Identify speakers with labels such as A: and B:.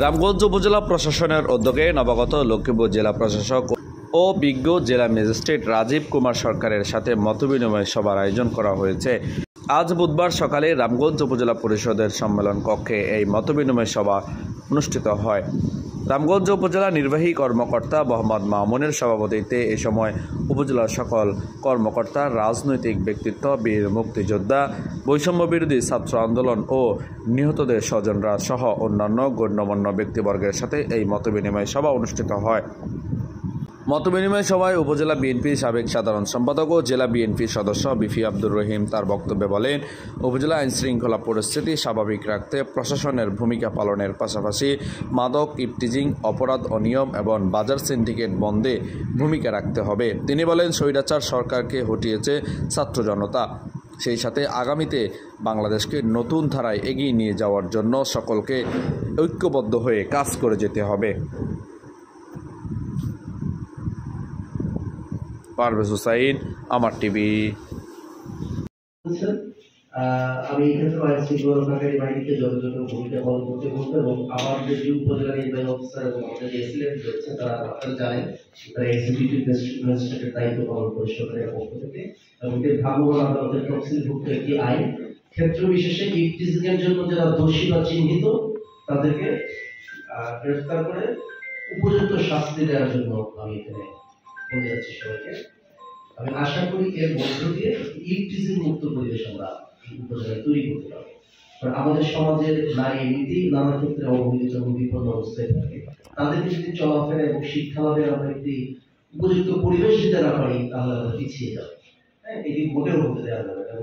A: রামগঞ্জ উপজেলা প্রশাসনের উদ্যোগে নবাগত লক্ষ্মীপুর জেলা প্রশাসক ও বিজ্ঞ জেলা ম্যাজিস্ট্রেট রাজীব কুমার সরকারের সাথে মতবিনিময় সভার আয়োজন করা হয়েছে। আজ বুধবার সকালে রামগঞ্জ উপজেলা পরিষদের সম্মেলন কক্ষে এই মতবিনিময় সভা অনুষ্ঠিত হয়। রামগঞ্জ উপজেলা নির্বাহী কর্মকর্তা মোহাম্মদ মামুনের সভাপতিত্বে এ সময় উপজেলার সকল কর্মকর্তা, রাজনৈতিক ব্যক্তিত্ব, বীর মুক্তিযোদ্ধা, বৈষম্য বিরোধী ছাত্র আন্দোলন ও নিহতদের স্বজনরা সহ অন্যান্য গণ্যমান্য ব্যক্তিবর্গের সাথে এই মতবিনিময় সভা অনুষ্ঠিত হয়। মতবিনিময় সভায় উপজেলা বিএনপির সাবেক সাধারণ সম্পাদক ও জেলা বিএনপির সদস্য বিপি আব্দুর রহিম তার বক্তব্যে বলেন, উপজেলা আইনশৃঙ্খলা পরিস্থিতি স্বাভাবিক রাখতে প্রশাসনের ভূমিকা পালনের পাশাপাশি মাদক, ইফটিজিং, অপরাধ, অনিয়ম এবং বাজার সিন্ডিকেট বন্ধে ভূমিকা রাখতে হবে। তিনি বলেন, স্বৈরাচার সরকারকে হটিয়েছে ছাত্র জনতা, সেই সাথে আগামীতে বাংলাদেশকে নতুন ধারায় এগিয়ে নিয়ে যাওয়ার জন্য সকলকে ঐক্যবদ্ধ হয়ে কাজ করে যেতে হবে। পারভেজ হুসাইন, আমার টিভি।
B: আমি এক্ষেত্রে আইনশৃঙ্খলা রক্ষাকারী বাহিনীতে যথাযথ ভূমিকা পালন করতে বলবো এবং আমাদের যে উপজেলা নির্বাহী অফিসার এবং আমাদের যে এসিলেন্ট রয়েছে তারা আপনারা জানেন তারা এক্সিকিউটিভ ম্যাজিস্ট্রেটের দায়িত্ব পালন করে সরকারের পক্ষ থেকে এবং ভ্রাম্যমাণ আদালতের তফসিলভুক্ত একটি আইন ক্ষেত্র বিশেষে ইফটিজিং এর জন্য যারা দোষী বা চিহ্নিত তাদেরকে গ্রেফতার করে উপযুক্ত শাস্তি দেওয়ার জন্য আমি এখানে বলে যাচ্ছি সবাইকে। আমি আশা করি এর মধ্য দিয়ে ইফটিজিং মুক্ত পরিবেশ আমরা উপজেলায় তৈরি করতে পারবো। কারণ আমাদের সমাজের নারী এমনিতেই নানা ক্ষেত্রে অবহেলিত এবং বিপন্ন অবস্থায় থাকে, তাদেরকে যদি চলাফেরা এবং শিক্ষা লাভের আমরা একটি উপযুক্ত পরিবেশ দিতে না পারি তাহলে আমরা পিছিয়ে যাবো। হ্যাঁ, এটি মোটেও হতে দেওয়া যাবে না।